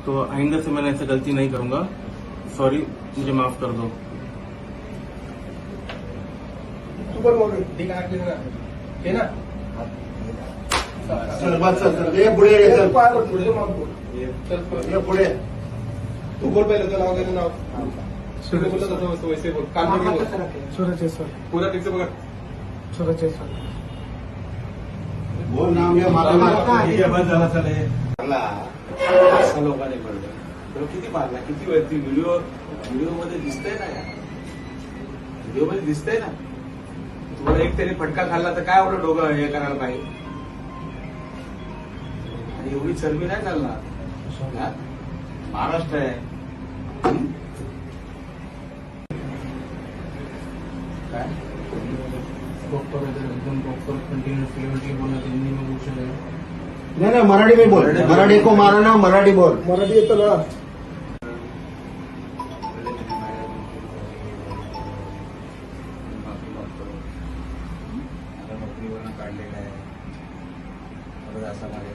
तो आइंदा से मैं ऐसा गलती नहीं करूंगा। सॉरी, मुझे माफ कर दो। चल बस चल ये पुढे ये चल ये पुढे तू बोल पहले तो नाव घेतो नाव सूर्य बोलत होता वैसे वैसे बोल कान में बोल सूरज सर, पूरा ठीक से पकड़ सूरज सर. बोल नाम ये मारा बस झाला सर हे. मारला असं लोकांनी पडलं तो किती मारला किती वेळ ती व्हिडिओ मध्ये दिसतंय ना यार. व्हिडिओ मध्ये दिसतंय ना. तुम्हाला एक तरी फटका खाल्ला तर काय एवढं डोकं हे करायला पाहिजे. आणि एवढी चरबी नाही चालणार. हा? महाराष्ट्र आहे. काय प्रॉपर एकदम प्रॉपर कंटिन्यूस फ्लुएंटली बोलना हिंदी में पूछ रहे हैं। नहीं मराठी में बोल मराठी को मारा ना मराठी बोल मराठी येतं ना. नोकरीवरून काढलेलं आहे. परत असा माझ्या